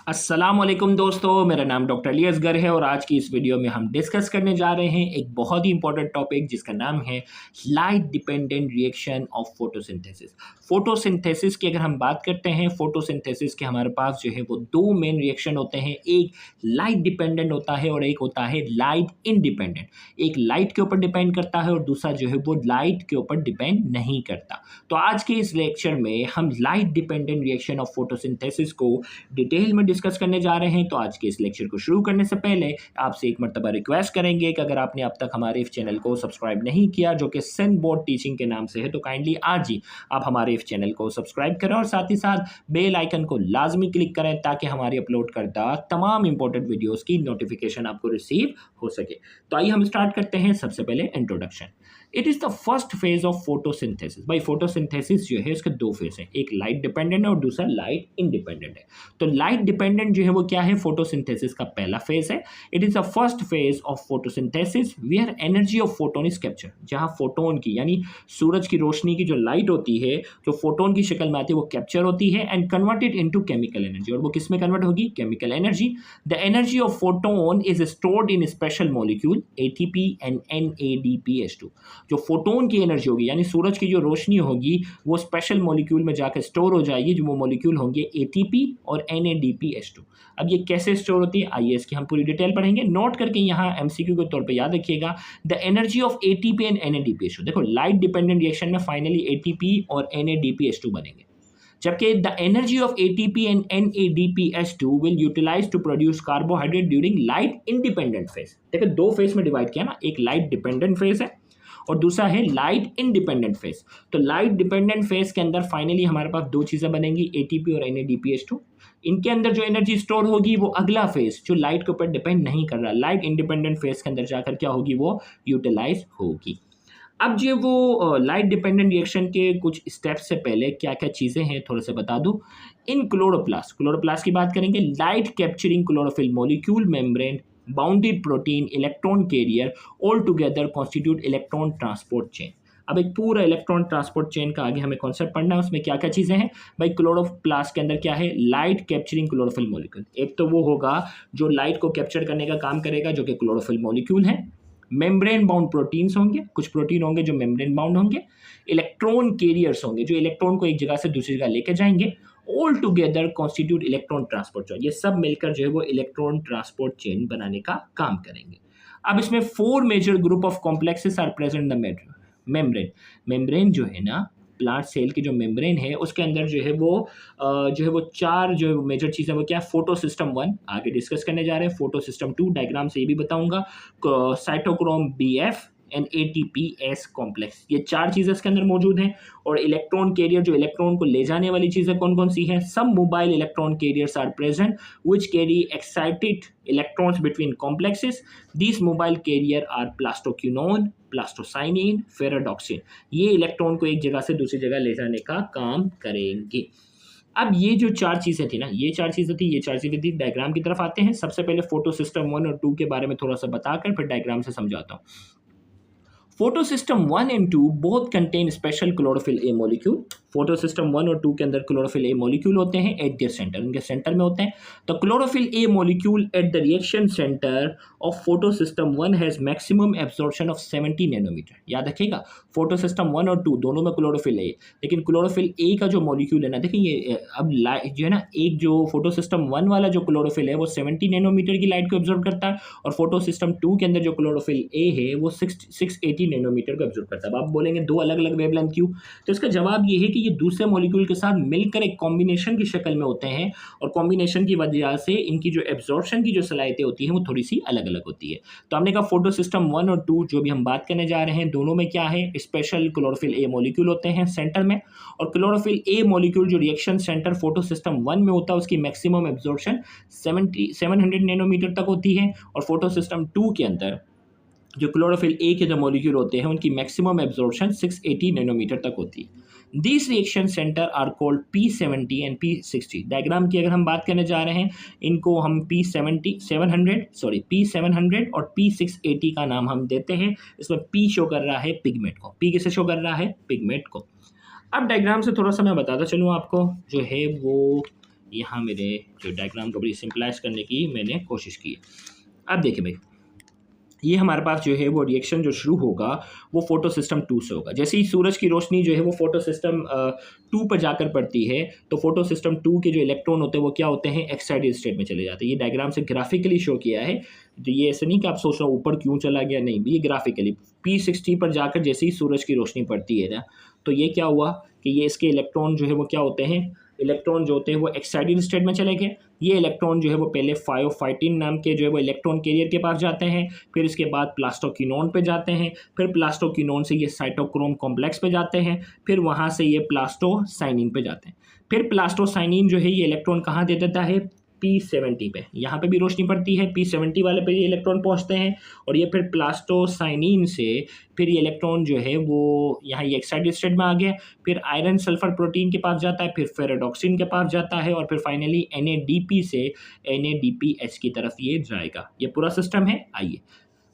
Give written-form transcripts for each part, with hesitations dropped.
अस्सलाम वालेकुम दोस्तों, मेरा नाम डॉक्टर अली असगर है और आज की इस वीडियो में हम डिस्कस करने जा रहे हैं एक बहुत ही इंपॉर्टेंट टॉपिक जिसका नाम है light dependent reaction of photosynthesis. Photosynthesis की अगर हम बात करते हैं, फोटोसिंथेसिस के हमारे पास जो है वो दो मेन रिएक्शन होते हैं। एक लाइट डिपेंडेंट होता है और एक होता है लाइट इंडिपेंडेंट। एक लाइट के ऊपर डिपेंड करता है और दूसरा जो है वो लाइट के ऊपर डिपेंड नहीं करता। तो आज के इस लेक्चर में हम light dependent reaction of photosynthesis को डिटेल में डिस्कस करने जा रहे हैं। तो आज के इस लेक्चर को शुरू करने से पहले आपसे एक मर्तबा रिक्वेस्ट करेंगे कि अगर आपने अब तक हमारे इस चैनल को सब्सक्राइब नहीं किया, जो कि सेन बोर्ड टीचिंग के नाम से है, तो काइंडली आज ही आप हमारे इस चैनल को सब्सक्राइब करें और साथ ही साथ बेल आइकन को लाजमी क्लिक करें ताकि हमारी अपलोड करता तमाम इंपॉर्टेंट वीडियोस की नोटिफिकेशन आपको रिसीव हो सके। तो आइए हम स्टार्ट करते हैं। सबसे पहले introduction. It is the first phase of photosynthesis. भाई फोटोसिंथेसिस जो है इसके दो फेज हैं, एक लाइट डिपेंडेंट है और दूसरा लाइट इंडिपेंडेंट है। तो लाइट डिपेंडेंट जो है वो क्या है, फोटोसिंथेसिस का पहला फेज है। It is the first phase of photosynthesis where energy of photon is capture. जहां फोटोन की यानी सूरज की रोशनी की जो लाइट होती है, जो फोटोन की शक्ल में आती है, वो कैप्चर होती है and converted into chemical energy. और वो किस में कन्वर्ट होगी? Chemical energy. The energy of photon is stored in special molecule ATP and NADPH2। जो फोटोन की एनर्जी होगी यानी सूरज की जो रोशनी होगी वो स्पेशल मॉलिक्यूल में जाकर स्टोर हो जाएगी, जो वो मॉलिक्यूल होंगे ATP और NADPH2। अब ये कैसे स्टोर होती है, आइए इसकी हम पूरी डिटेल पढ़ेंगे। नोट करके यहाँ MCQ के तौर पे याद रखिएगा, the energy of ATP and NADPH2। देखो लाइट डिपेंडेंट रिएक्शन में फाइनली ATP और NADPH2 बनेंगे, जबकि the energy of ATP and NADPH2 will utilise to produce carbohydrate during light independent phase. देखो दो फेज में डिवाइड किया ना, एक लाइट डिपेंडेंट फेज है और दूसरा है लाइट इंडिपेंडेंट फेज। तो लाइट डिपेंडेंट फेज के अंदर फाइनली हमारे पास दो चीजें बनेंगी, ATP और NADPH2। इनके अंदर जो एनर्जी स्टोर होगी वो अगला फेज जो लाइट के ऊपर डिपेंड नहीं कर रहा, लाइट इंडिपेंडेंट फेज के अंदर जाकर क्या होगी, वो यूटिलाइज होगी। अब जो वो लाइट डिपेंडेंट रिएक्शन के कुछ स्टेप्स से पहले क्या क्या चीज़ें हैं थोड़ा सा बता दूं। इन क्लोरोप्लास्ट की बात करेंगे। Light capturing chlorophyll molecule membrane bounded protein electron carrier all together constitute electron transport chain. अब एक पूरा इलेक्ट्रॉन ट्रांसपोर्ट चेन का आगे हमें कॉन्सेप्ट पढ़ना है, उसमें क्या क्या चीज़ें हैं भाई। क्लोरोप्लास्ट के अंदर क्या है, लाइट कैप्चरिंग क्लोरोफिल मॉलिक्यूल। एक तो वो होगा जो लाइट को कैप्चर करने का काम करेगा, जो कि क्लोरोफिल मॉलिक्यूल है। मेम्ब्रेन बाउंड प्रोटीन्स होंगे, कुछ प्रोटीन होंगे जो मेम्ब्रेन बाउंड होंगे। इलेक्ट्रॉन कैरियर्स होंगे जो इलेक्ट्रॉन को एक जगह से दूसरी जगह लेके जाएंगे। All together constitute electron transport chain. ये सब मिलकर जो है वो इलेक्ट्रॉन ट्रांसपोर्ट चेन बनाने का काम करेंगे। अब इसमें 4 major group of complexes are present in the membrane. Membrane जो है ना, प्लांट सेल की जो मेम्ब्रेन है उसके अंदर जो है वो 4 जो मेजर चीज़ें वो क्या है, फोटो सिस्टम 1 आगे डिस्कस करने जा रहे हैं, फोटो सिस्टम 2 डायग्राम से ये भी बताऊंगा, cytochrome BF and ATPase complex. ये 4 चीज़ें इसके अंदर मौजूद हैं। और इलेक्ट्रॉन कैरियर, जो इलेक्ट्रॉन को ले जाने वाली चीज़ें कौन कौन सी हैं, सब mobile electron carriers are present which carry excited electrons between complexes. This mobile carrier are plastoquinone, plastocyanin, ferredoxin. ये इलेक्ट्रॉन को एक जगह से दूसरी जगह ले जाने का काम करेंगे। अब ये जो 4 चीज़ें थी ना, ये 4 चीज़ें थी, डायग्राम की तरफ आते हैं। सबसे पहले फोटो सिस्टम 1 और 2 के बारे में थोड़ा सा बताकर फिर डायग्राम से समझाता हूँ। Photo system 1 and 2 both contain special chlorophyll A molecule. Photo system 1 और 2 के अंदर क्लोरोफिल ए मॉलिक्यूल होते हैं एट देयर सेंटर, उनके सेंटर में होते हैं। तो chlorophyll A molecule at the reaction centre of photo system 1 has maximum absorption of 70 nanometre. याद रखिएगा, फोटो सिस्टम 1 और 2 दोनों में क्लोरोफिल ए, लेकिन क्लोरोफिल ए का जो मॉलिक्यूल है ना, देखिए ये अब लाइट जो है ना, एक जो फोटो सिस्टम 1 वाला जो क्लोरोफिल है वो 70 नैनोमीटर की लाइट को एब्जॉर्ब करता है और फोटो सिस्टम 2 के अंदर जो क्लोरोफिल ए है वो 680 नैनोमीटर को एब्जॉर्ब करता है। अब आप बोलेंगे दो अलग अलग वेवलेंथ क्यों, तो इसका जवाब ये है कि ये दूसरे मॉलिक्यूल के साथ मिलकर एक कॉम्बिनेशन की शक्ल में होते हैं और कॉम्बिनेशन की वजह से इनकी जो एब्जॉर्प्शन की जो सलाहियतें होती हैं वो थोड़ी सी अलग अलग होती है। तो हमने कहा फोटो सिस्टम 1 और 2 जो भी हम बात करने जा रहे हैं, दोनों में क्या है, स्पेशल क्लोरोफिल ए मॉलिक्यूल होते हैं सेंटर में। और क्लोरोफिल ए मॉलिक्यूल जो रिएक्शन सेंटर फोटो सिस्टम 1 में होता है उसकी मैक्सिमम एब्जॉर्प्शन 700 नैनोमीटर तक होती है। और फोटो सिस्टम 2 के अंदर जो क्लोरोफिल ए के जो मॉलिक्यूल होते हैं उनकी मैक्सिमम एब्जॉर्प्शन 680 नैनोमीटर तक होती है। This reaction centre are called P70 and P60। Diagram की अगर हम बात करने जा रहे हैं, इनको हम P700 और P680 का नाम हम देते हैं। इसमें P शो कर रहा है पिगमेंट को, P किसे शो कर रहा है, पिगमेंट को। अब डायग्राम से थोड़ा सा मैं बताता चलूँ आपको, जो है वो यहाँ मेरे जो डायग्राम को बड़ी सिंपलाइज करने की मैंने कोशिश की है। अब देखिए भाई, ये हमारे पास जो है वो रिएक्शन जो शुरू होगा वो फोटो सिस्टम 2 से होगा। जैसे ही सूरज की रोशनी जो है वो फोटो सिस्टम 2 पर जाकर पड़ती है, तो फोटो सिस्टम 2 के जो इलेक्ट्रॉन होते हैं वो क्या होते हैं, एक्साइटेड स्टेट में चले जाते हैं। ये डायग्राम से ग्राफिकली शो किया है, तो ये ऐसे नहीं कि आप सोच रहे हो ऊपर क्यों चला गया, नहीं, ये ग्राफिकली P60 पर जाकर जैसे ही सूरज की रोशनी पड़ती है ना, तो ये क्या हुआ कि ये इसके इलेक्ट्रॉन जो है वो क्या होते हैं, इलेक्ट्रॉन जो होते हैं वो एक्साइटेड स्टेट में चले गए। ये इलेक्ट्रॉन जो है वो पहले फायोफाइटिन नाम के जो है वो इलेक्ट्रॉन कैरियर के पास जाते हैं, फिर इसके बाद प्लास्टोक्विनोन पे जाते हैं, फिर प्लास्टोक्विनोन से ये साइटोक्रोम कॉम्प्लेक्स पे जाते हैं, फिर वहाँ से ये प्लास्टोसाइनिन पे जाते हैं। फिर प्लास्टोसाइनिन जो है ये इलेक्ट्रॉन कहाँ दे देता है, P70 पे, यहाँ पे भी रोशनी पड़ती है, P70 वाले पे ये इलेक्ट्रॉन पहुँचते हैं, और ये फिर प्लास्टोसाइनिन से फिर ये इलेक्ट्रॉन जो है वो यहाँ ये एक्साइटेड स्टेट में आ गया, फिर आयरन सल्फर प्रोटीन के पास जाता है, फिर फेराडॉक्सिन के पास जाता है, और फिर फाइनली NADP से NADPH की तरफ ये जाएगा। ये पूरा सिस्टम है। आइए,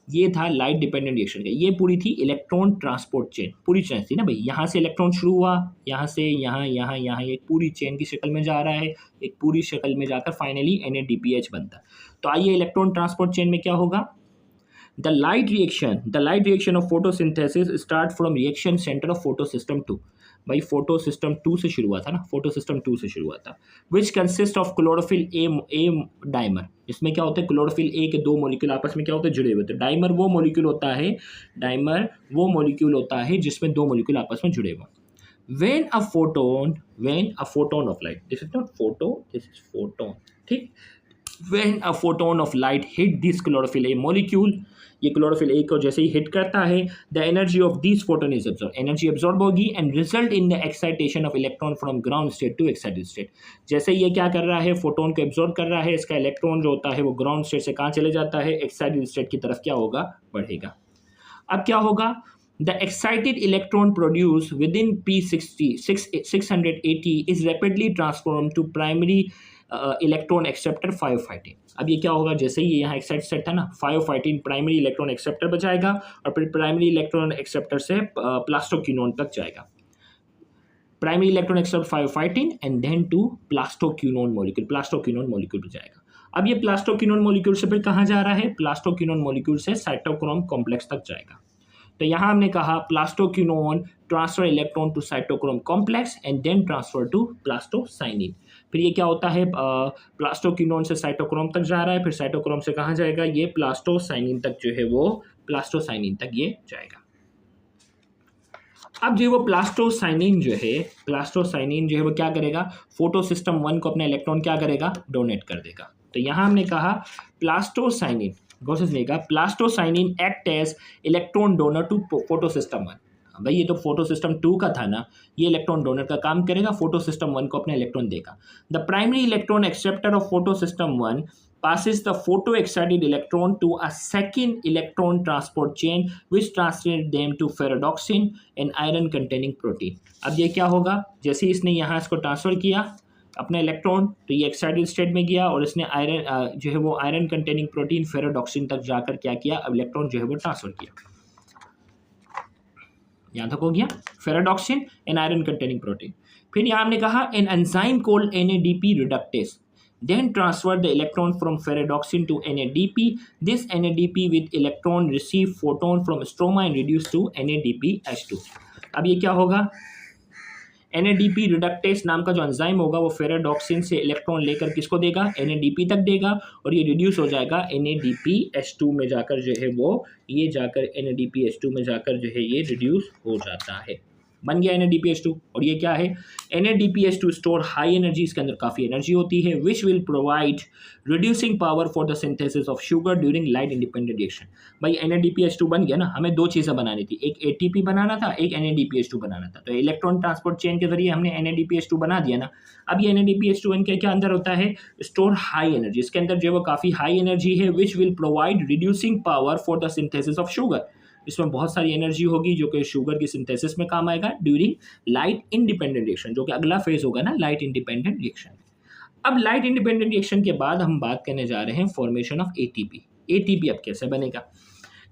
ये था लाइट डिपेंडेंट रिएक्शन का, ये पूरी थी इलेक्ट्रॉन ट्रांसपोर्ट चेन, पूरी चेन थी ना भाई, यहाँ से इलेक्ट्रॉन शुरू हुआ, यहाँ से यहाँ यहाँ यहाँ, एक पूरी चेन की शक्ल में जा रहा है, एक पूरी शक्ल में जाकर फाइनली NADPH बनता है। तो आइए, इलेक्ट्रॉन ट्रांसपोर्ट चेन में क्या होगा, the light reaction of photosynthesis start from reaction centre of photo system 2। भाई फोटो सिस्टम 2 से शुरू हुआ था ना, फोटो सिस्टम 2 से शुरू हुआ था, which consist of chlorophyll A dimer. इसमें क्या होता है, क्लोरोफिल ए के 2 मॉलिक्यूल आपस में क्या होते हैं, जुड़े हुए होते हैं। डाइमर वो मॉलिक्यूल होता है जिसमें 2 मॉलिक्यूल आपस में जुड़े हुए। when a photon of light, this is not photo, this is photon, ठीक, when a photon of light hit this chlorophyll A molecule, ये क्लोरोफिल ए को जैसे ही हिट करता है, the energy of this photon is absorb, energy absorb होगी and result in the excitation of electron from ground state to excited state. जैसे ये क्या कर रहा है, फोटोन को एब्जॉर्ब कर रहा है, इसका इलेक्ट्रॉन जो होता है वो ग्राउंड स्टेट से कहाँ चले जाता है, एक्साइटेड स्टेट की तरफ क्या होगा, बढ़ेगा। अब क्या होगा, the excited electron produced within P680 is rapidly transformed to primary electron acceptor pheophytin. अब ये क्या होगा, जैसे ही ये यहाँ एक्साइटेड स्टेट था ना, 5फाइटिन प्राइमरी इलेक्ट्रॉन एक्सेप्टर बचाएगा और फिर प्राइमरी इलेक्ट्रॉन एक्सेप्टर से प्लास्टोक्विनोन तक जाएगा। Primary electron accept pheophytin and then to plastoquinone molecule पर जाएगा। अब ये प्लास्टोक्विनोन मॉलिक्यूल से फिर कहाँ जा रहा है, प्लास्टोक्विनोन मॉलिक्यूल से साइटोक्रोम कॉम्प्लेक्स तक जाएगा। तो यहाँ हमने कहा plastoquinone transfer electron to cytochrome complex and then transfer to plastocyanin. फिर ये क्या होता है, प्लास्टोक्विनोन से साइटोक्रोम तक जा रहा है, फिर साइटोक्रोम से कहाँ जाएगा, ये प्लास्टोसाइनिन तक जो है वो प्लास्टोसाइनिन तक ये जाएगा। अब जो वो प्लास्टोसाइनिन जो है वो क्या करेगा, फोटो सिस्टम 1 को अपना इलेक्ट्रॉन क्या करेगा, डोनेट कर देगा। तो यहाँ हमने कहा plastocyanin plastocyanin act as electron donor to photo system 1। भाई ये तो फोटो सिस्टम 2 का था ना, ये इलेक्ट्रॉन डोनर का काम करेगा, फोटो सिस्टम 1 को अपना इलेक्ट्रॉन देगा। The primary electron acceptor of photo system 1 passes the photo-excited electron to a second electron transport chain which translates them to ferredoxin and iron containing protein। अब ये क्या होगा, जैसे ही इसने यहाँ इसको ट्रांसफ़र किया अपना इलेक्ट्रॉन, तो ये एक्साइटेड स्टेट में गया और इसने आयरन जो है वो आयरन कंटेनिंग प्रोटीन फेराडॉक्सिन तक जाकर क्या किया, अब इलेक्ट्रॉन जो है वो ट्रांसफ़र किया। यहाँ तक हो गया, फेराडॉक्सिन एंड आयरन कंटेनिंग प्रोटीन। फिर यहाँ हमने कहा an enzyme cold NADP reductase then transfer the electron from ferredoxin to NADP. This NADP with electron receive photon from stroma and reduce to NADPH2। अब ये क्या होगा, NADP रिडक्टेस नाम का जो एंजाइम होगा वो फेराडॉक्सिन से इलेक्ट्रॉन लेकर किसको देगा, NADP तक देगा, और ये रिड्यूस हो जाएगा NADPH2 में जाकर जो है वो ये जाकर NADPH2 में जाकर जो है ये रिड्यूस हो जाता है, बन गया NADPH2। और ये क्या है, NADPH2 स्टोर हाई एनर्जी, इसके अंदर काफ़ी एनर्जी होती है, which will provide reducing power for the synthesis of sugar during light independent reaction. भाई NADPH2 बन गया ना, हमें 2 चीज़ें बनानी थी, एक ATP बनाना था, एक NADPH2 बनाना था। तो इलेक्ट्रॉन ट्रांसपोर्ट चेन के जरिए हमने NADPH2 बना दिया ना। अब ये NADPH2 इनके क्या अंदर होता है, स्टोर हाई एनर्जी, इसके अंदर जो है वो काफ़ी हाई एनर्जी है, which will provide reducing power for the synthesis of sugar. इसमें बहुत सारी एनर्जी होगी जो कि शुगर की सिंथेसिस में काम आएगा ड्यूरिंग लाइट इंडिपेंडेंट रिएक्शन, जो कि अगला फेज होगा ना लाइट इंडिपेंडेंट रिएक्शन। अब लाइट इंडिपेंडेंट रिएक्शन के बाद हम बात करने जा रहे हैं फॉर्मेशन ऑफ ATP। ATP अब कैसे बनेगा,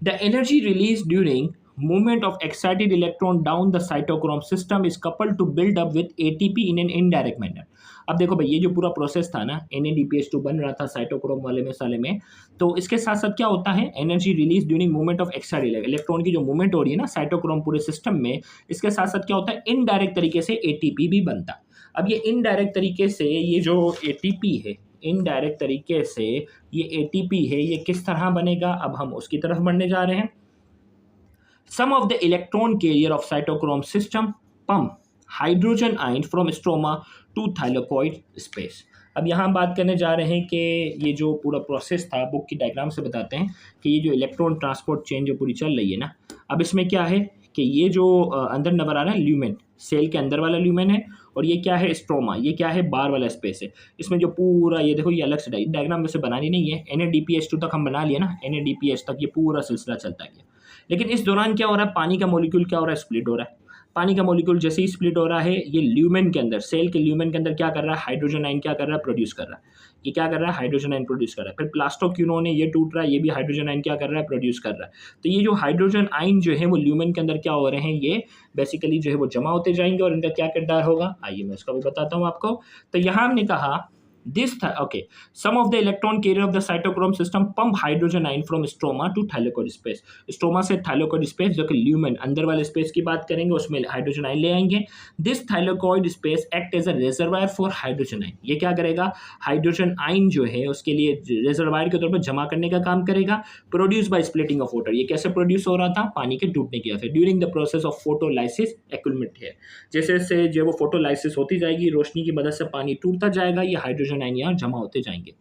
the energy release during movement of excited electron down the cytochrome system is coupled to build up with ATP in an indirect manner. अब देखो भाई, ये जो पूरा प्रोसेस था ना, NADPH2 बन रहा था साइटोक्रोम वाले में साले में, तो इसके साथ साथ क्या होता है, energy release during movement of excited electron की जो मूवमेंट हो रही है ना साइटोक्रोम पूरे सिस्टम में, इसके साथ साथ क्या होता है, इनडायरेक्ट तरीके से ATP भी बनता है। अब ये इनडायरेक्ट तरीके से ये जो ATP है, इनडायरेक्ट तरीके से ये ATP है, ये किस तरह बनेगा, अब हम उसकी तरफ बढ़ने जा रहे हैं। Some of the electron carrier of cytochrome system pump hydrogen ion from stroma to thylakoid space. अब यहाँ बात करने जा रहे हैं कि ये जो पूरा प्रोसेस था, बुक की डायग्राम से बताते हैं कि ये जो इलेक्ट्रॉन ट्रांसपोर्ट चेन जो पूरी चल रही है ना, अब इसमें क्या है कि ये जो अंदर नजर आ रहा है ल्यूमेन, सेल के अंदर वाला ल्यूमेन है, और ये क्या है, स्ट्रोमा, ये क्या है, बाहर वाला स्पेस है। इसमें जो पूरा ये देखो, ये अलग से डायग्राम वैसे बनानी नहीं है, NADPH2 तक हम बना लिया ना, NADPH तक ये पूरा सिलसिला चलता गया। लेकिन इस दौरान क्या हो रहा है, पानी का मॉलिक्यूल क्या हो रहा है, स्प्लिट हो रहा है। पानी का मॉलिक्यूल जैसे ही स्प्लिट हो रहा है, ये ल्यूमेन के अंदर, सेल के ल्यूमेन के अंदर क्या कर रहा है, हाइड्रोजन आयन क्या कर रहा है, प्रोड्यूस कर रहा है। ये क्या कर रहा है, हाइड्रोजन आयन प्रोड्यूस कर रहा है। फिर प्लास्टोक्यूनोन है, ये टूट रहा है, ये भी हाइड्रोजन आयन क्या कर रहा है, प्रोड्यूस कर रहा है। तो ये जो हाइड्रोजन आयन जो है वो ल्यूमेन के अंदर क्या हो रहे हैं, ये बेसिकली जो है वो जमा होते जाएंगे, और इनका क्या किरदार होगा, आइए मैं इसका भी बताता हूँ आपको। तो यहाँ हमने कहा some of the electron carrier of the cytochrome system pump hydrogen ion from stroma to thylakoid space. Stroma से thylakoid space, जो कि ल्यूमेन अंदर वाले स्पेस की बात करेंगे, उसमें हाइड्रोजन आयन ले आएंगे। This thylakoid space act as a reservoir for hydrogen ion. ये क्या करेगा, हाइड्रोजन आयन जो है उसके लिए रिजर्वायर के तौर पर जमा करने का काम करेगा। Produce by splitting of water, ये कैसे प्रोड्यूस हो रहा था, पानी के टूटने की वजह से, during the process of photolysis accumulate है। जैसे जैसे जो वो फोटोलाइसिस होती जाएगी, रोशनी की मदद से पानी टूटता जाएगा, ये हाइड्रोजन आयन यहाँ जमा होते जाएंगे।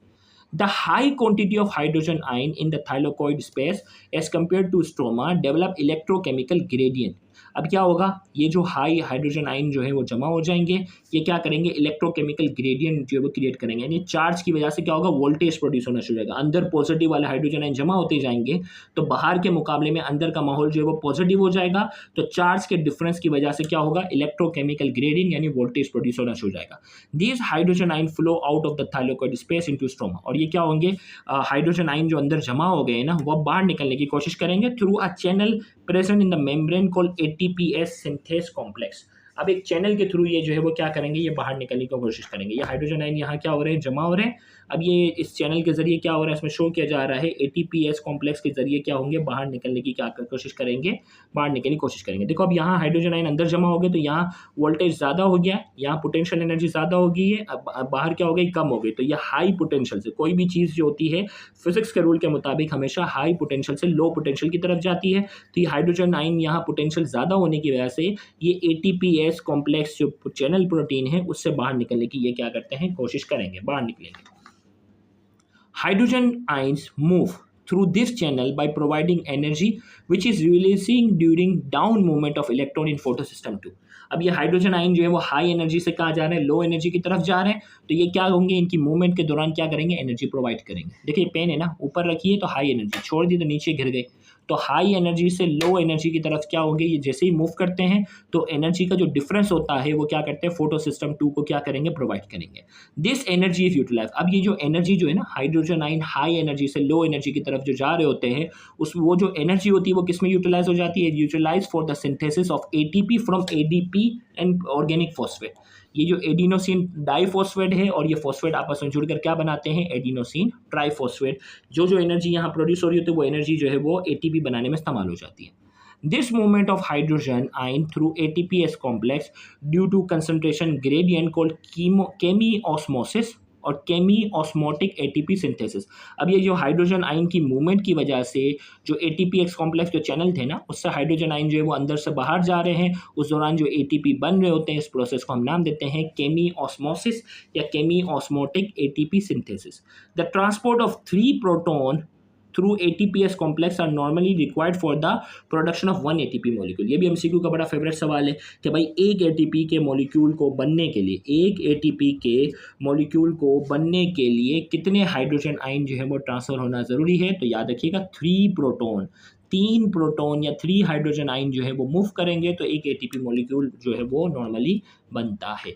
The high quantity of hydrogen ion in the thylakoid space as compared to stroma develop electrochemical gradient. अब क्या होगा, ये जो हाई हाइड्रोजन आयन जो है वो जमा हो जाएंगे, ये क्या करेंगे, इलेक्ट्रोकेमिकल ग्रेडियंट जो है वो क्रिएट करेंगे, यानी चार्ज की वजह से क्या होगा, वोल्टेज प्रोड्यूस होना शुरू हो जाएगा। अंदर पॉजिटिव वाले हाइड्रोजन आयन जमा होते जाएंगे, तो बाहर के मुकाबले में अंदर का माहौल जो है वो पॉजिटिव हो जाएगा, तो चार्ज के डिफरेंस की वजह से क्या होगा, इलेक्ट्रोकेमिकल ग्रेडियंट यानी वोल्टेज प्रोड्यूस होना शुरू हो जाएगा। These hydrogen ion flow out of the thylakoid space into stroma, और ये क्या होंगे, हाइड्रोजन आयन जो अंदर जमा हो गए ना, वो बाहर निकलने की कोशिश करेंगे through a channel present in the membrane called ATPase synthase complex. अब एक चैनल के थ्रू ये जो है वो क्या करेंगे, ये बाहर निकलने की कोशिश करेंगे। ये हाइड्रोजन आयन यहाँ क्या हो रहे हैं, जमा हो रहे हैं। अब ये इस चैनल के जरिए क्या हो रहा है, इसमें शो किया जा रहा है, ATPase कॉम्प्लेक्स के जरिए क्या होंगे, बाहर निकलने की क्या कोशिश करेंगे, बाहर निकलने की कोशिश करेंगे। देखो अब यहाँ हाइड्रोजन आयन अंदर जमा हो गए, तो यहाँ वोल्टेज ज़्यादा हो गया, यहाँ पोटेंशियल एनर्जी ज़्यादा हो गई है, अब बाहर क्या हो गई, कम हो गई। तो ये हाई पोटेंशियल से, कोई भी चीज़ जो होती है फिजिक्स के रूल के मुताबिक हमेशा हाई पोटेंशियल से लो पोटेंशियल की तरफ जाती है। तो ये हाइड्रोजन आयन यहाँ पोटेंशियल ज़्यादा होने की वजह से ये ATPase कॉम्प्लेक्स जो चैनल प्रोटीन है उससे बाहर निकलने की ये क्या करते हैं, कोशिश करेंगे, बाहर निकलेंगे। Hydrogen ions move through this channel by providing energy which is releasing during down movement of electron in photosystem 2. अब ये हाइड्रोजन आयन जो है वो हाई एनर्जी से कहाँ जा रहे हैं, लो एनर्जी की तरफ जा रहे हैं। तो ये क्या होंगे, इनकी मूवमेंट के दौरान क्या करेंगे, एनर्जी प्रोवाइड करेंगे। देखिए पेन है ना, ऊपर रखिए तो हाई एनर्जी, छोड़ दी तो नीचे गिर गई। तो हाई एनर्जी से लो एनर्जी की तरफ क्या होंगे, ये जैसे ही मूव करते हैं तो एनर्जी का जो डिफरेंस होता है वो क्या करते हैं, फोटो सिस्टम 2 को क्या करेंगे, प्रोवाइड करेंगे। This energy is utilise. अब ये जो एनर्जी जो है ना, हाइड्रोजन आयन हाई एनर्जी से लो एनर्जी की तरफ जो जा रहे होते हैं, वो जो एनर्जी होती है वो किस में यूटिलाइज हो जाती है, utilise for the synthesis of ATP from ADP and organic phosphate. ये जो एडिनोसिन डाइफॉस्फेट है और ये फॉस्फेट आपस में जुड़कर क्या बनाते हैं, एडिनोसिन ट्राइफॉस्फेट। जो एनर्जी यहाँ प्रोड्यूस हो रही होती है वो एनर्जी जो है वो ATP बनाने में इस्तेमाल हो जाती है। This movement of hydrogen ion through ATPase complex due to concentration gradient called chemiosmosis और केमी ऑस्मोटिक ATP सिंथेसिस। अब ये जो हाइड्रोजन आयन की मूवमेंट की वजह से जो ATPase कॉम्प्लेक्स जो चैनल थे ना, उससे हाइड्रोजन आयन जो है वो अंदर से बाहर जा रहे हैं। उस दौरान जो ATP बन रहे होते हैं, इस प्रोसेस को हम नाम देते हैं केमी ऑस्मोसिस या chemiosmotic ATP synthesis. The transport of 3 proton through ATPase complex are normally required for the production of 1 ATP molecule. ये भी MCQ का बड़ा फेवरेट सवाल है कि भाई एक ATP के मॉलिक्यूल को बनने के लिए, एक ATP के मॉलिक्यूल को बनने के लिए कितने हाइड्रोजन आयन जो है वो ट्रांसफर होना ज़रूरी है। तो याद रखिएगा 3 प्रोटॉन, 3 प्रोटॉन या 3 हाइड्रोजन आयन जो है वो मूव करेंगे तो एक ATP मॉलिक्यूल जो है वो नॉर्मली बनता है।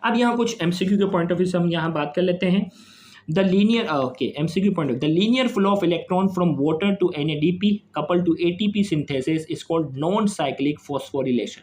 अब यहाँ कुछ MCQ के पॉइंट ऑफ व्यू से हम यहाँ बात कर लेते हैं। The linear okay MCQ point of the linear flow of electron from water to NADP coupled to ATP synthesis is called non-cyclic phosphorylation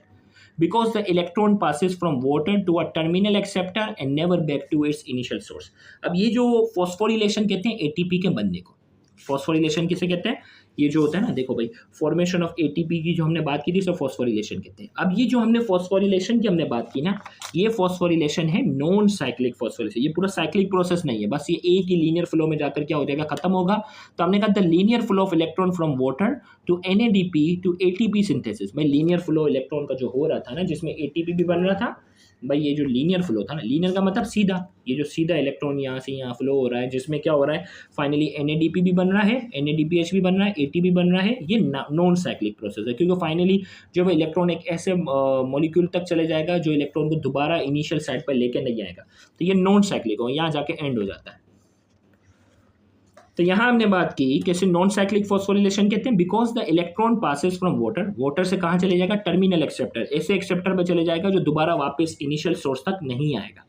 because the electron passes from water to a terminal acceptor and never back to its initial source. अब ये जो phosphorylation कहते हैं ATP के बनने को, phosphorylation किसे कहते हैं? ये जो होता है ना, देखो भाई, फॉर्मेशन ऑफ एटीपी की जो हमने बात की थी इसे फॉस्फोरिलेशन कहते हैं। अब ये जो हमने फॉस्फोरिलेशन की हमने बात की ना, ये फॉस्फोरिलेशन है नॉन साइक्लिक फॉस्फोरिलेशन। ये पूरा साइक्लिक प्रोसेस नहीं है, बस ये एक ही लीनियर फ्लो में जाकर क्या हो जाएगा, खत्म होगा। तो हमने कहा the linear flow of electron from water to NADP to ATP synthesis. भाई लीनियर फ्लो इलेक्ट्रॉन का जो हो रहा था ना, जिसमें ATP भी बन रहा था, भाई ये जो लीनियर फ्लो था ना, लीनियर का मतलब सीधा, ये जो सीधा इलेक्ट्रॉन यहाँ से यहाँ फ्लो हो रहा है, जिसमें क्या हो रहा है, फाइनली NADP भी बन रहा है, NADPH भी बन रहा है, AT भी बन रहा है। ये नॉन साइक्लिक प्रोसेस है, क्योंकि फाइनली जब इलेक्ट्रॉन एक ऐसे मॉलिक्यूल तक चले जाएगा जो इलेक्ट्रॉन को दोबारा इनिशियल साइड पर लेके नहीं आएगा, तो ये नॉन साइक्लिक हो, यहाँ जाके एंड हो जाता है। तो यहाँ हमने बात की कैसे नॉन साइक्लिक फॉस्फोरिलेशन कहते हैं, because the electron passes from water, water से कहाँ चले जाएगा, टर्मिनल एक्सेप्टर, ऐसे एक्सेप्टर में चले जाएगा जो दोबारा वापस इनिशियल सोर्स तक नहीं आएगा।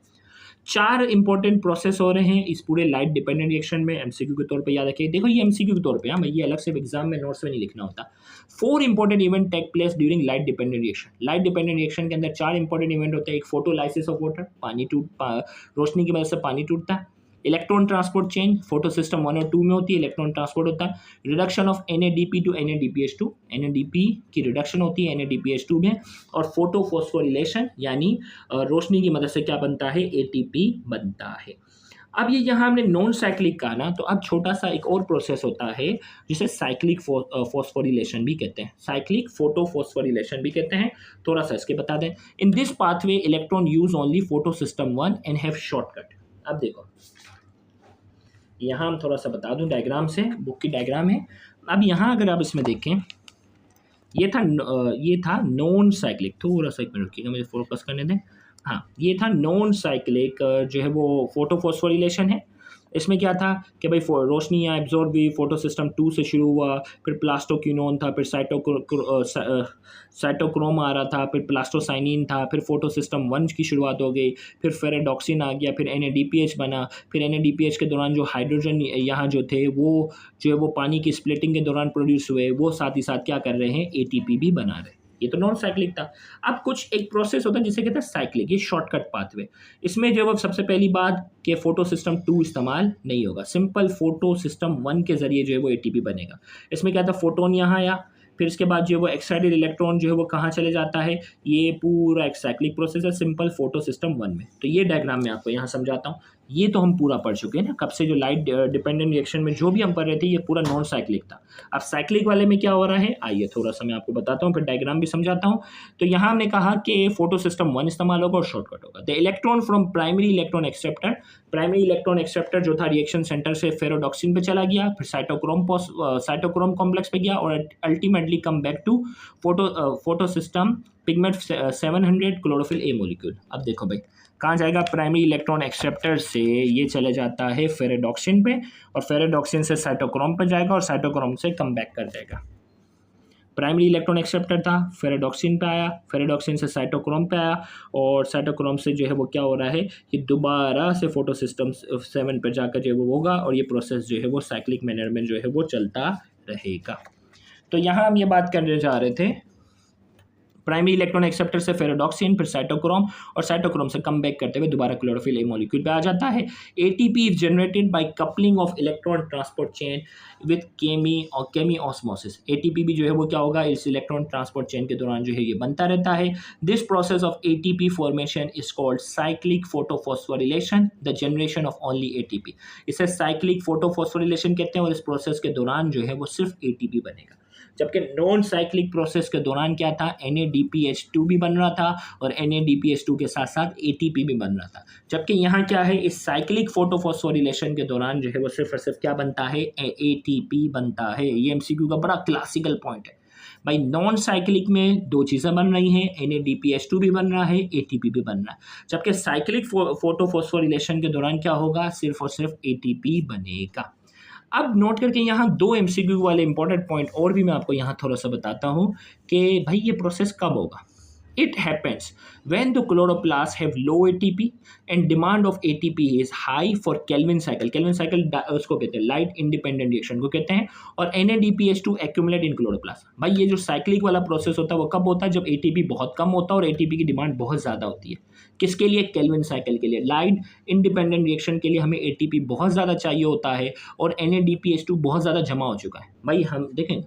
4 इंपॉर्टेंट प्रोसेस हो रहे हैं इस पूरे लाइट डिपेंडेंट रिएक्शन में, एमसीक्यू के तौर पे याद रखिए। देखो ये एमसीक्यू के तौर पे, हाँ, ये अलग से एग्जाम में नोट्स में नहीं लिखना होता। 4 important event take place during light dependent reaction. Light dependent reaction के अंदर 4 इंपॉर्टेंट इवेंट होते हैं। एक फोटोलाइसिस ऑफ वाटर, रोशनी की वजह से पानी टूटता है। Electron transport change, photo system 1 और 2 में होती है, इलेक्ट्रॉन ट्रांसपोर्ट होता है। Reduction of NADP to NADPH2, NADP की रिडक्शन होती है NADPH2 में। और फोटो फॉस्फोरिलेशन यानी रोशनी की मदद से क्या बनता है, ATP बनता है। अब ये यहाँ हमने नॉन साइक्लिक कहा ना, तो अब छोटा सा एक और प्रोसेस होता है जिसे साइक्लिक फॉस्फोरिलेशन भी कहते हैं, साइक्लिक फोटो फॉस्फोरिलेशन भी कहते हैं। थोड़ा सा इसके बता दें। In this pathway electron use only photo system 1 and have shortcut. अब देखो यहाँ हम थोड़ा सा बता दूं डायग्राम से, बुक की डायग्राम है। अब यहाँ अगर आप इसमें देखें, ये था नॉन साइक्लिक, थोड़ा सा एक मिनट रुकिएगा, मुझे फोकस करने दें। हाँ, ये था नॉन साइक्लिक जो है वो फोटो फॉस्फोरिलेशन है। इसमें क्या था कि भाई रोशनी यहाँ एब्जॉर्ब हुई, फोटो सिस्टम 2 से शुरू हुआ, फिर प्लास्टोक्यूनोन था, फिर साइटोक्रोम आ रहा था, फिर प्लास्टोसाइनिन था, फिर फोटो सिस्टम 1 की शुरुआत हो गई, फिर फेरेडॉक्सिन आ गया, फिर NADPH बना। फिर NADPH के दौरान जो हाइड्रोजन यहाँ जो थे वो जो है वो पानी की स्प्लिटिंग के दौरान प्रोड्यूस हुए, वो साथ ही साथ क्या कर रहे हैं, ATP भी बना रहे हैं। ये तो नॉन साइक्लिक था। अब कुछ एक प्रोसेस होता है जिसे कहते हैं साइक्लिक, ये शॉर्टकट पाथवे। इसमें जो है सबसे पहली बात कि फोटो सिस्टम 2 इस्तेमाल नहीं होगा, सिंपल फोटो सिस्टम 1 के जरिए जो है वो ATP बनेगा। इसमें क्या था, फोटोन यहाँ आया, फिर इसके बाद जो है वो एक्साइटेड इलेक्ट्रॉन जो है वो कहाँ चले जाता है, ये पूरा एक साइक्लिक प्रोसेस है सिंपल फोटो सिस्टम 1 में। तो ये डायग्राम मैं आपको यहाँ समझाता हूँ। ये तो हम पूरा पढ़ चुके हैं ना, कब से जो लाइट डिपेंडेंट रिएक्शन में जो भी हम पढ़ रहे थे ये पूरा नॉन साइक्लिक था। अब साइक्लिक वाले में क्या हो रहा है, आइए थोड़ा सा मैं आपको बताता हूँ, फिर डायग्राम भी समझाता हूँ। तो यहाँ हमने कहा कि फोटो सिस्टम 1 इस्तेमाल होगा और शॉर्टकट होगा। The electron from primary electron acceptor, primary electron acceptor जो था रिएक्शन सेंटर से फेरोडॉक्सिन पे चला गया, फिर साइटोक्रोम कॉम्प्लेक्स पे गया और ultimately come back to photo system pigment 700 chlorophyll A molecule. अब देखो भाई कहाँ जाएगा, प्राइमरी इलेक्ट्रॉन एक्सेप्टर से ये चले जाता है फेरेडॉक्सिन पे, और फेरेडॉक्सिन से साइटोक्रोम पे जाएगा और साइटोक्रोम से कम बैक कर जाएगा। प्राइमरी इलेक्ट्रॉन एक्सेप्टर था, फेरेडॉक्सिन पे आया, फेरेडॉक्सिन से साइटोक्रोम पे आया, और साइटोक्रोम से जो है वो क्या हो रहा है कि दोबारा से फोटो सिस्टम 7 पर जाकर जो है वो होगा, और ये प्रोसेस जो है वो साइक्लिक मैनर में जो है वो चलता रहेगा। तो यहाँ हम ये बात करने जा रहे थे, प्राइमरी इलेक्ट्रॉन एक्सेप्टर से फेरोडॉक्सिन, फिर साइटोक्रोम, और साइटोक्रोम से कम बैक करते हुए दोबारा क्लोरोफिल A मॉलिक्यूल पे आ जाता है। ATP is generated by coupling of electron transport chain with chemiosmosis. ATP भी जो है वो क्या होगा, इस इलेक्ट्रॉन ट्रांसपोर्ट चेन के दौरान जो है ये बनता रहता है। This process of ATP formation is called cyclic photophosphorylation, the generation of only ATP। इसे साइक्लिक फोटोफॉस्फोरिलेशन कहते हैं, और इस प्रोसेस के दौरान जो है वो सिर्फ ATP बनेगा। जबकि नॉन साइक्लिक प्रोसेस के दौरान क्या था, NADPH2 भी बन रहा था और NADPH2 के साथ साथ ATP भी बन रहा था। जबकि यहाँ क्या है, इस साइक्लिक फोटोफॉस्फोरिलेशन के दौरान जो है वो सिर्फ और सिर्फ क्या बनता है, ATP बनता है। ये MCQ का बड़ा क्लासिकल पॉइंट है भाई। नॉन साइक्लिक में 2 चीज़ें बन रही हैं, NADPH2 भी बन रहा है, ATP भी बन रहा है। जबकि साइक्लिक फोटोफॉस्फोरिलेशन के दौरान क्या होगा, सिर्फ और सिर्फ ATP बनेगा। अब नोट करके यहाँ 2 MCQ वाले इंपॉर्टेंट पॉइंट और भी मैं आपको यहाँ थोड़ा सा बताता हूँ कि भाई ये प्रोसेस कब होगा। It happens when the chloroplasts have low ATP and demand of ATP is high for Kelvin cycle. Kelvin cycle उसको कहते हैं लाइट इंडिपेंडेंट रिएक्शन को कहते हैं, और NADPH2 एक्यूमुलेट इन क्लोरोप्लास्ट। भाई ये जो साइक्लिक वाला प्रोसेस होता है वो कब होता है? जब ATP बहुत कम होता है और ATP की डिमांड बहुत ज़्यादा होती है। किसके लिए? केल्विन साइकिल के लिए। लाइट इंडिपेंडेंट रिएक्शन के लिए हमें ATP बहुत ज़्यादा चाहिए होता है और NADPH2 बहुत ज़्यादा जमा हो चुका है। भाई हम देखें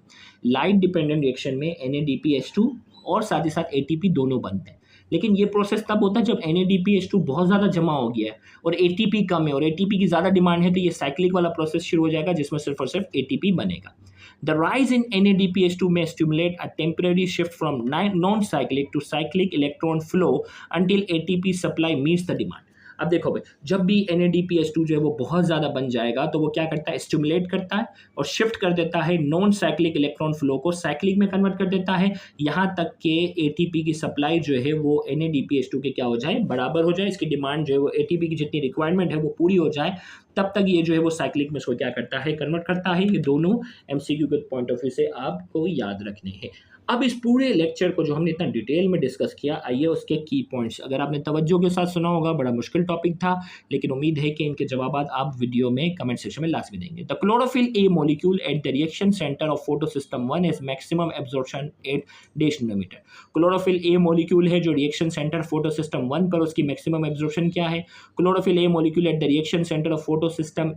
लाइट डिपेंडेंट रिएक्शन में NADPH2 और साथ ही साथ ATP दोनों बनते हैं, लेकिन ये प्रोसेस तब होता है जब NADPH2 बहुत ज़्यादा जमा हो गया है और ATP कम है और ATP की ज़्यादा डिमांड है, तो ये साइक्लिक वाला प्रोसेस शुरू हो जाएगा जिसमें सिर्फ और सिर्फ ATP बनेगा। The rise in NADPH2 may stimulate a temporary shift from non-cyclic to cyclic electron flow until ATP supply meets the demand. अब देखो भाई, जब भी NADPH2 जो है वो बहुत ज़्यादा बन जाएगा तो वो क्या करता है? स्टिमुलेट करता है और शिफ्ट कर देता है नॉन साइक्लिक इलेक्ट्रॉन फ्लो को साइक्लिक में कन्वर्ट कर देता है, यहाँ तक कि ATP की सप्लाई जो है वो NADPH2 के क्या हो जाए? बराबर हो जाए। इसकी डिमांड जो है वो ATP की जितनी रिक्वायरमेंट है वो पूरी हो जाए, तब तक ये जो है वो साइक्लिक में इसको क्या करता है? कन्वर्ट करता है। ये दोनों MCQ के पॉइंट ऑफ व्यू से आपको याद रखने हैं। अब इस पूरे लेक्चर को जो हमने इतना डिटेल में डिस्कस किया, आइए उसके की पॉइंट्स, अगर आपने तवज्जो के साथ सुना होगा, बड़ा मुश्किल टॉपिक था, लेकिन उम्मीद है कि इनके जवाब आप वीडियो में कमेंट सेक्शन में लाजमी देंगे। The chlorophyll A molecule at the reaction centre of photosystem 1 is maximum absorption at -nanometer। Chlorophyll A molecule है जो रिएक्शन सेंटर फोटोसिस्टम 1 पर, उसकी मैक्सिमम एब्जॉर्प्शन क्या है? Chlorophyll A molecule at the reaction centre of photosystem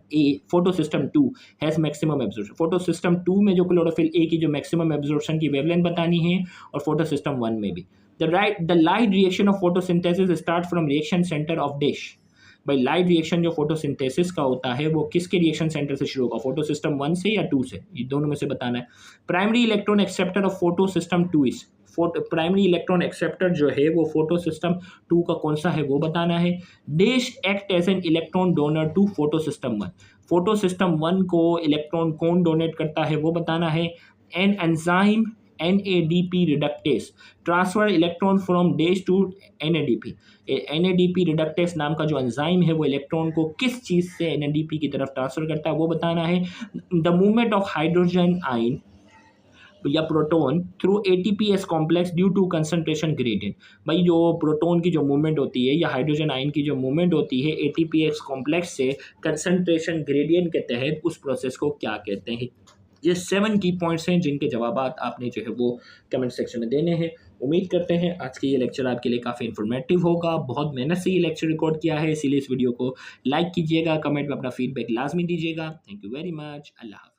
2 has maximum absorption. Photosystem 2 में जो chlorophyll A की जो मैक्सिमम एब्जॉर्प्शन की वेवलेंथ बतानी है, और फोटोसिस्टम 1 में भी। The light reaction of photosynthesis start from reaction center of dish। भाई लाइट रिएक्शन जो फोटोसिंथेसिस का होता है वो किसके रिएक्शन सेंटर से शुरू होगा? फोटोसिस्टम 1 से या 2 से? ये दोनों में से बताना है। Primary electron acceptor of photosystem 2 is, primary electron acceptor जो है वो फोटोसिस्टम 2 का कौन सा है वो बताना है। Dash act as an electron donor to photosystem 1। Photosystem 1 को इलेक्ट्रॉन कौन डोनेट करता है वो बताना है। An enzyme NADP reductase transfer electron from dash to NADP। NADP reductase नाम का जो एंजाइम है वो इलेक्ट्रॉन को किस चीज़ से NADP की तरफ ट्रांसफर करता है वो बताना है। The movement of hydrogen ion या proton through ATPase complex due to concentration gradient. भाई जो प्रोटॉन की जो मूवमेंट होती है या हाइड्रोजन आयन की जो मूवमेंट होती है ATPase कॉम्प्लेक्स से कंसंट्रेशन ग्रेडियंट के तहत, उस प्रोसेस को क्या कहते हैं? ये 7 की पॉइंट्स हैं जिनके जवाब आपने जो है वो कमेंट सेक्शन में देने हैं। उम्मीद करते हैं आज के ये लेक्चर आपके लिए काफ़ी इन्फॉर्मेटिव होगा। बहुत मेहनत से ये लेक्चर रिकॉर्ड किया है, इसीलिए इस वीडियो को लाइक कीजिएगा, कमेंट में अपना फीडबैक लाजमी दीजिएगा। Thank you very much. Allah.